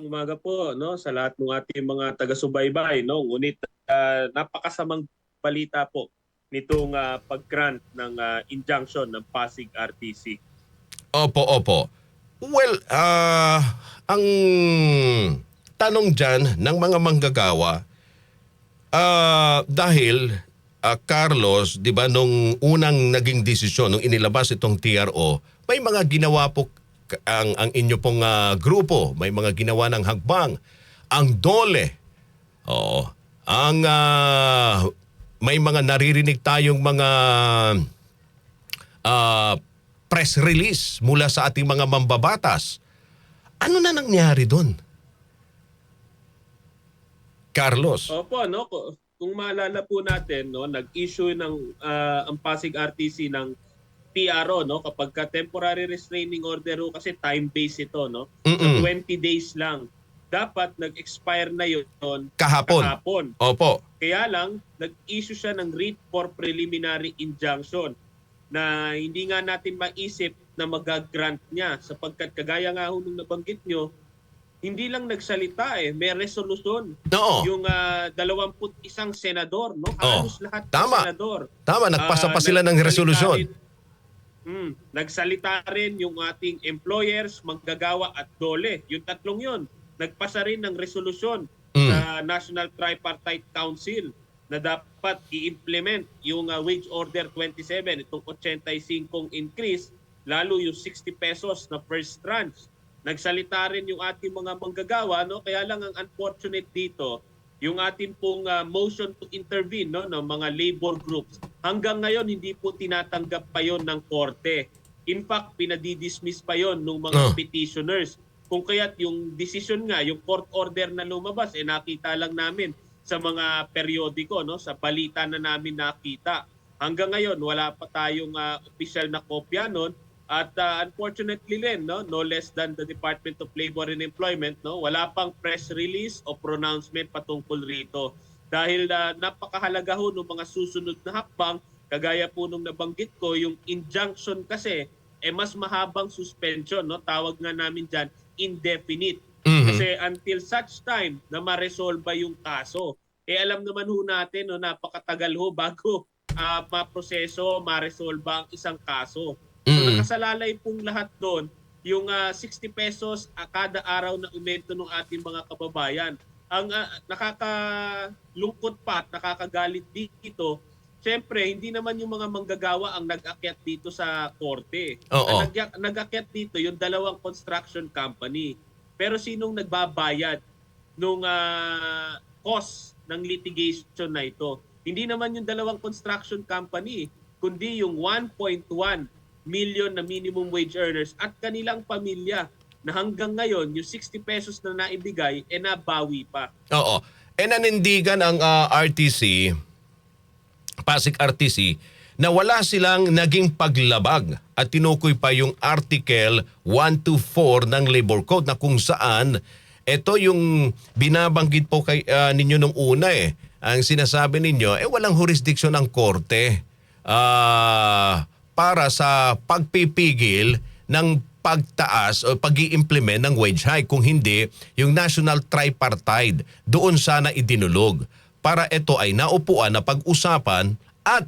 Umaga po no sa lahat ng ating mga taga-subaybay no. Ngunit napakasamang balita po nitong pag-grant ng injunction ng Pasig RTC. Opo, opo. Well, ang tanong dyan ng mga manggagawa, dahil Carlos, di ba, nung unang naging desisyon, nung inilabas itong TRO, may mga ginawa po ang inyo pong grupo, may mga ginawa ng hakbang. Ang DOLE, oo, ang may mga naririnig tayong mga ah, press release mula sa ating mga mambabatas. Ano na nangyari doon? Carlos? Opo no, kung maalala po natin no, nag-issue ng ang Pasig RTC ng TRO no kapag ka temporary restraining order ho, kasi time-based ito no. So Mm-mm. 20 days lang. Dapat nag-expire na 'yon Kahapon. kahapon. Opo. Kaya lang, nag-issue siya ng writ for preliminary injunction na hindi nga natin maisip na mag-grant niya sapagkat kagaya nga ho nung nabanggit nyo, hindi lang nagsalita may resolusyon. Oo. Yung 21 senador, no? Halos lahat ng Tama. senador. Tama, nagpasa pa sila ng Nagsalita resolusyon. rin- nagsalita rin yung ating employers, manggagawa at DOLE. Yung tatlong yun, nagpasa rin ng resolusyon sa National Tripartite Council na dapat i-implement yung Wage Order 27, itong 85 increase, lalo yung 60 pesos na first tranche. Nagsalita rin yung ating mga manggagawa, no? Kaya lang ang unfortunate dito, yung ating pong motion to intervene no, ng mga labor groups, hanggang ngayon hindi po tinatanggap pa yon ng korte. In fact, pinadidismiss pa yon ng mga petitioners. Kung kaya't yung decision nga, yung court order na lumabas, nakita lang namin sa mga periodiko, no, sa balita na namin nakita. Hanggang ngayon, wala pa tayong official na kopya nun. At unfortunately rin, no less than the Department of Labor and Employment, no, wala pang press release o pronouncement patungkol rito. Dahil napakahalaga ho ng mga susunod na hakbang, kagaya po nung nabanggit ko, yung injunction kasi, mas mahabang suspension, no? Tawag nga namin dyan, indefinite. Kasi until such time na ma-resolve yung kaso, alam naman ho natin, no, napakatagal ho bago maproseso, ma-resolve ang isang kaso. So nakasalalay pong lahat doon, yung 60 pesos kada araw na aumento ng ating mga kababayan. Ang nakakalungkot pa at nakakagalit dito, siyempre, hindi naman yung mga manggagawa ang nag-akyat dito sa korte. Oo. Ang nag-akyat dito yung dalawang construction company. Pero sinong nagbabayad nung cost ng litigation na ito? Hindi naman yung dalawang construction company, kundi yung 1.1 million na minimum wage earners at kanilang pamilya na hanggang ngayon, yung 60 pesos na naibigay, nabawi pa. Oo. Nanindigan ang RTC, Pasig RTC, na wala silang naging paglabag at tinukoy pa yung Article 124 ng Labor Code na kung saan ito yung binabanggit po kay ninyo nung una Ang sinasabi ninyo, walang jurisdiction ang korte para sa pagpipigil ng pagtaas o pag-i-implement ng wage hike. Kung hindi, yung National Tripartite doon sana idinulog para ito ay naupuan na pag-usapan at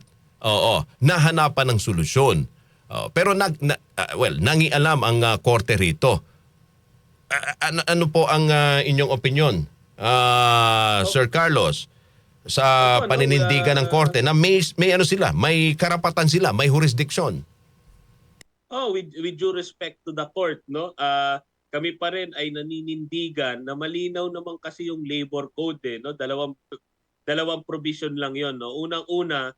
nahanapan ng solusyon. Pero nangialam ang korte rito. Ano po ang inyong opinion, Sir Carlos, sa paninindigan ng korte na may ano sila, may karapatan sila, may jurisdiction? With due respect to the court, no, kami pa rin ay naninindigan na malinaw naman kasi yung labor code no, dalawang provision lang yon, no. Unang-una,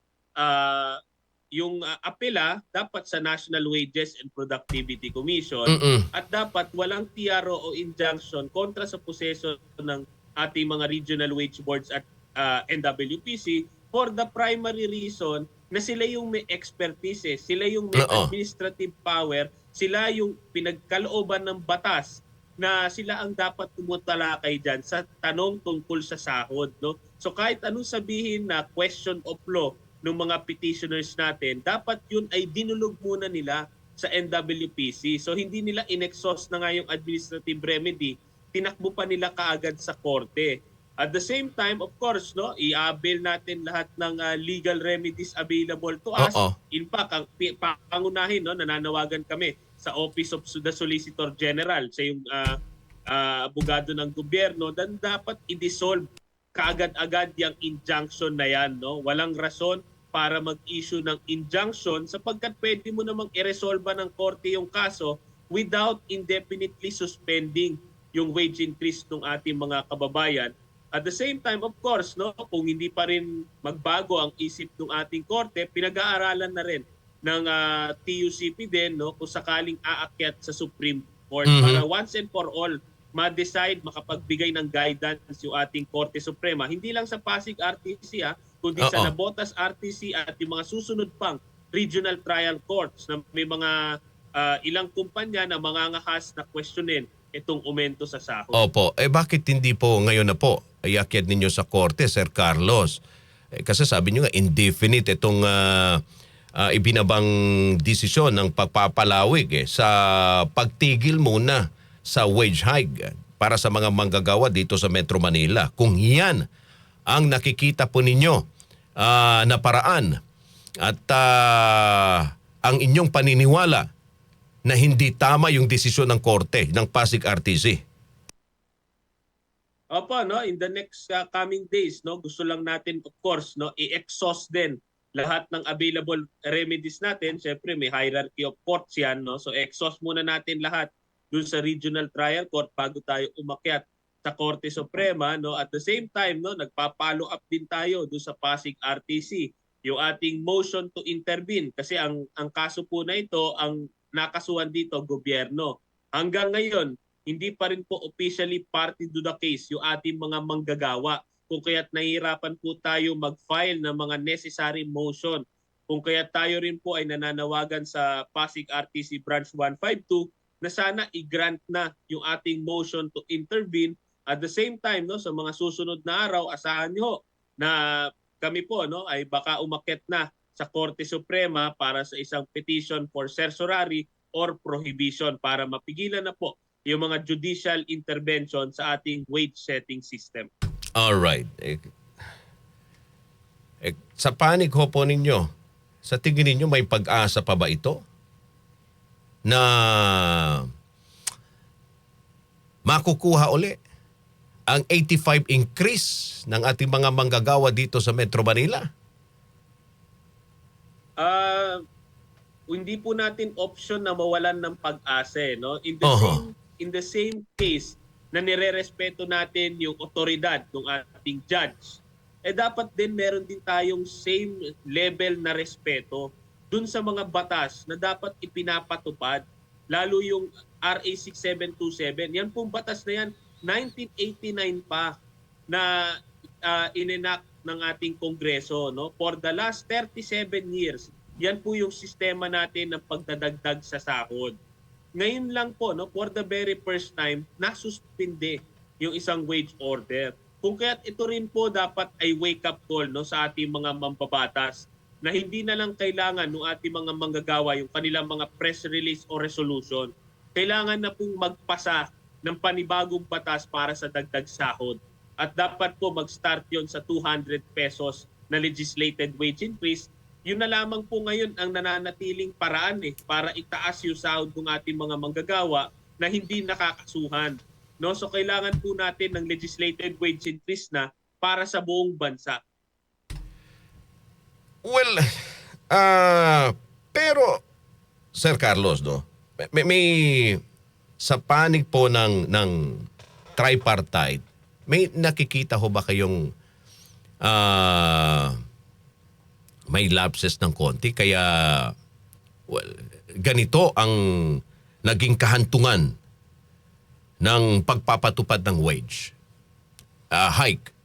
yung apela dapat sa National Wages and Productivity Commission at dapat walang TRO o injunction kontra sa possession ng ating mga regional wage boards at NWPC for the primary reason na sila yung may expertise, sila yung may administrative power, sila yung pinagkalooban ng batas na sila ang dapat tumutalakay dyan sa tanong tungkol sa sahod. No? So kahit anong sabihin na question of law ng mga petitioners natin, dapat yun ay dinulog muna nila sa NWPC. So hindi nila inexhaust na nga yung administrative remedy tinakbo pa nila kaagad sa korte. At the same time, of course, no, i-avail natin lahat ng legal remedies available to us. Oo. In fact, ang pangunahin, no, nananawagan kami sa Office of the Solicitor General, sa yung abogado ng gobyerno, dan dapat i-dissolve kaagad-agad yung injunction na yan. No? Walang rason para mag-issue ng injunction sapagkat pwede mo namang i-resolve ng korte yung kaso without indefinitely suspending yung wage increase ng ating mga kababayan. At the same time, of course, no, kung hindi pa rin magbago ang isip ng ating korte, pinag-aaralan na rin ng TUCP din, no, kung sakaling aakyat sa Supreme Court para once and for all ma-decide, makapagbigay ng guidance yung ating Korte Suprema. Hindi lang sa Pasig RTC, kundi sa Navotas RTC at yung mga susunod pang regional trial courts na may mga ilang kumpanya na mangangahas na questionin itong aumento sa sahod. Opo. Bakit hindi po ngayon na po iakyat ninyo sa korte, Sir Carlos? Kasi sabi nyo nga, indefinite itong ibinabang desisyon ng pagpapalawig sa pagtigil muna sa wage hike para sa mga manggagawa dito sa Metro Manila. Kung yan ang nakikita po ninyo na paraan at ang inyong paniniwala na hindi tama yung desisyon ng korte ng Pasig RTC. Opo, no, in the next coming days, no, gusto lang natin, of course, no, i-exhaust din lahat ng available remedies natin. Siyempre may hierarchy of courts yan, no. So exhaust muna natin lahat dun sa regional trial court bago tayo umakyat sa Korte Suprema, no. At the same time, no, nagpa-follow up din tayo dun sa Pasig RTC yung ating motion to intervene kasi ang kaso po na ito, ang nakasuhan dito gobyerno. Hanggang ngayon, hindi pa rin po officially party to the case yung ating mga manggagawa. Kung kaya't nahihirapan po tayo mag-file ng mga necessary motion. Kung kaya't tayo rin po ay nananawagan sa Pasig RTC Branch 152 na sana i-grant na yung ating motion to intervene. At the same time, no, sa mga susunod na araw, asahan nyo na kami po, no, ay baka umakyat na sa Korte Suprema para sa isang petition for certiorari or prohibition para mapigilan na po yung mga judicial intervention sa ating wage setting system. Alright. Sa panig ho po ninyo, sa tingin ninyo may pag-asa pa ba ito na makukuha uli ang 85 increase ng ating mga manggagawa dito sa Metro Manila? Hindi po natin option na mawalan ng pag-asa, no? In the same case na nirerespeto natin yung otoridad ng ating judge, dapat din meron din tayong same level na respeto dun sa mga batas na dapat ipinapatupad, lalo yung RA 6727. Yan pong batas na yan, 1989 pa na inenact ng ating Kongreso, no? For the last 37 years, yan po yung sistema natin ng pagdadagdag sa sahod. Ngayon lang po, no, for the very first time, nasuspinde yung isang wage order. Kung kaya't ito rin po dapat ay wake-up call, no, sa ating mga mambabatas na hindi na lang kailangan ng ating mga manggagawa yung kanilang mga press release o resolution. Kailangan na pong magpasa ng panibagong batas para sa dagdag sahod. At dapat po mag-start yon sa 200 pesos na legislated wage increase. Yun na lamang po ngayon ang nananatiling paraan para itaas yung sahod ng ating mga manggagawa na hindi nakakasuhan. No? So kailangan po natin ng legislated wage increase na para sa buong bansa. Well, pero Sir Carlos, no, may sa panig po ng tripartite, may nakikita ho ba kayong may lapses ng konti kaya ganito ang naging kahantungan ng pagpapatupad ng wage hike?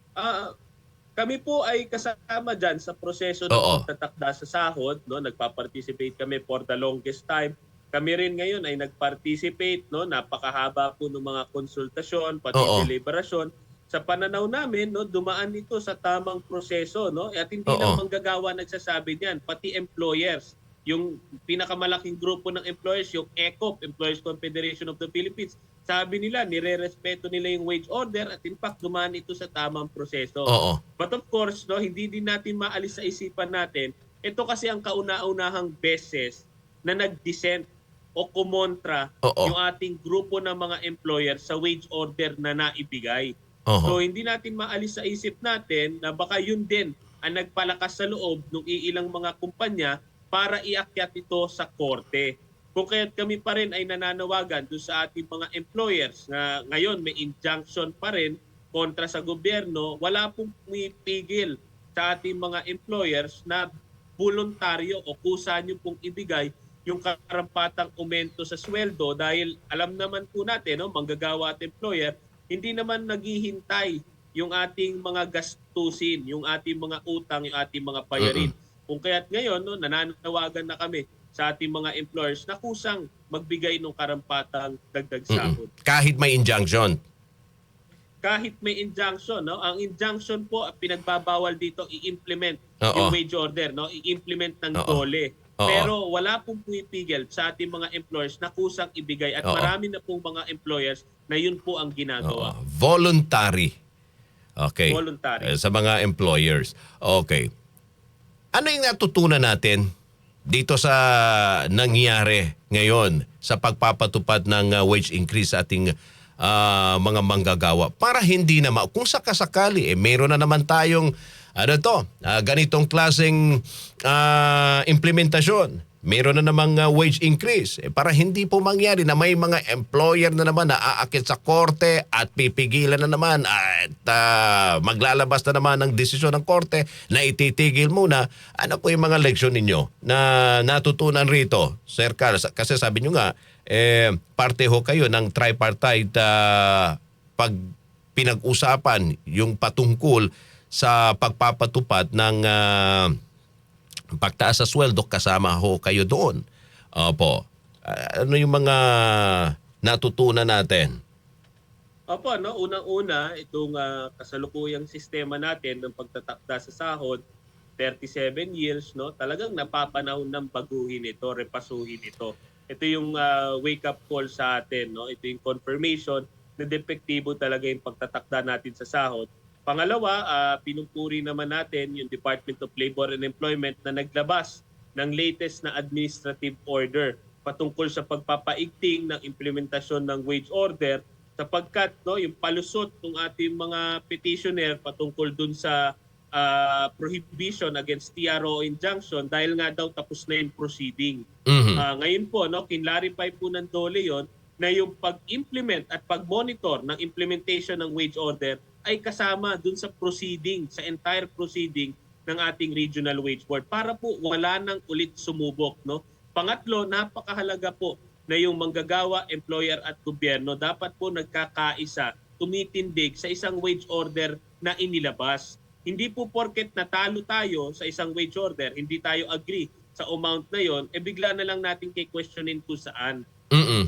Kami po ay kasama dyan sa proseso ng pagtatakda sa sahod, no? Nagpa-participate kami for the longest time. Kami rin ngayon ay nag-participate, no? Napakahaba po ng mga konsultasyon, pati deliberasyon. Sa pananaw namin, no, dumaan ito sa tamang proseso, no? At hindi lang manggagawa nagsasabi niyan, pati employers. Yung pinakamalaking grupo ng employers, yung ECOP, Employers Confederation of the Philippines, sabi nila, nire-respeto nila yung wage order at in fact, dumaan ito sa tamang proseso. Oo. But of course, no, hindi din natin maalis sa isipan natin, ito kasi ang kauna-unahang beses na nag-dissent o kumontra Oo. yung ating grupo ng mga employer sa wage order na naibigay. Oo. So hindi natin maalis sa isip natin na baka yun din ang nagpalakas sa loob ng iilang mga kumpanya para iakyat ito sa korte. Kung kaya't kami pa rin ay nananawagan doon sa ating mga employers na ngayon may injunction pa rin kontra sa gobyerno, wala pong pumipigil sa ating mga employers na voluntaryo o kusa nyo pong ibigay yung karampatang aumento sa sweldo dahil alam naman po natin, no, manggagawa at employer, hindi naman naghihintay yung ating mga gastusin, yung ating mga utang, yung ating mga bayarin. Kung kaya't ngayon, no, nananawagan na kami sa ating mga employers na kusang magbigay ng karampatang dagdag sahod. Kahit may injunction. Kahit may injunction, no? Ang injunction po pinagbabawal dito i-implement Oo. yung wage order, no? I-implement ng DOLE. Oo. Pero wala pong pumipigil sa ating mga employers na kusang ibigay at Oo. marami na pong mga employers na yun po ang ginagawa. Voluntary. Okay. Voluntary. Sa mga employers. Okay. Ano yung natutunan natin dito sa nangyari ngayon sa pagpapatupad ng wage increase sa ating mga manggagawa para hindi na kung sakasakali meron na naman tayong ganitong klaseng implementasyon, meron na namang wage increase para hindi po mangyari na may mga employer na naman na aakit sa korte at pipigilan na naman at maglalabas na naman ng desisyon ng korte na ititigil muna. Ano po yung mga leksyon ninyo na natutunan rito, Sir Carl? Kasi sabi nyo nga, parte ho kayo ng tripartite pag pinag-usapan yung patungkol sa pagpapatupad ng pagtaas sa sweldo, kasama ho kayo doon. Opo. Ano yung mga natutunan natin? Opo, no? Unang-una, itong kasalukuyang sistema natin ng pagtatakda sa sahod, 37 years, no? Talagang napapanahon ng baguhin ito, repasuhin ito. Ito yung wake-up call sa atin, no? Ito yung confirmation na depektibo talaga yung pagtatakda natin sa sahod. Pangalawa, pinupuri naman natin yung Department of Labor and Employment na naglabas ng latest na administrative order patungkol sa pagpapaigting ng implementasyon ng wage order sapagkat no, yung palusot ng ating mga petitioner patungkol dun sa prohibition against TRO injunction dahil nga daw tapos na yung proceeding. Ngayon po, no, kinlarify po ng DOLE yon na yung pag-implement at pag-monitor ng implementation ng wage order ay kasama dun sa proceeding, sa entire proceeding ng ating Regional Wage Board para po wala nang ulit sumubok. No? Pangatlo, napakahalaga po na yung manggagawa, employer at gobyerno dapat po nagkakaisa, tumitindig sa isang wage order na inilabas. Hindi po porket natalo tayo sa isang wage order, hindi tayo agree sa amount na yon, bigla na lang natin kay-questionin kung saan.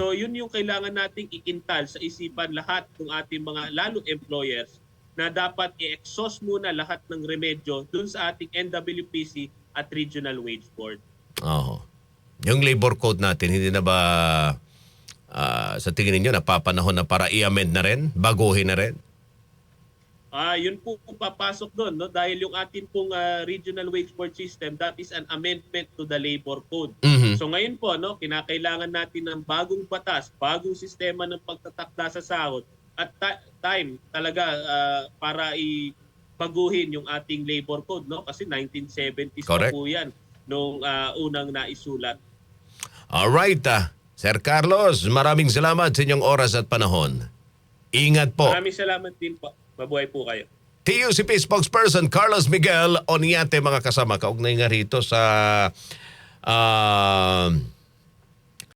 So yun yung kailangan nating ikintal sa isipan lahat ng ating mga lalo employers na dapat i-exhaust muna lahat ng remedyo dun sa ating NWPC at Regional Wage Board. Oo. Yung labor code natin, hindi na ba sa tingin ninyo napapanahon na para i-amend na rin? Baguhin na rin? Yun po papasok doon, no? Dahil yung atin pong Regional Wage Board system, that is an amendment to the labor code. So ngayon po, no, kinakailangan natin ng bagong batas, bagong sistema ng pagtatakda sa sahod at time talaga para baguhin yung ating labor code, no? Kasi 1970s pa po yan nung unang naisulat. Alright, Sir Carlos, maraming salamat sa inyong oras at panahon. Ingat po. Maraming salamat din po. Mabuhay po kayo. TUCP spokesperson Carlos Miguel Oniate, mga kasama, kaugnay nga rito sa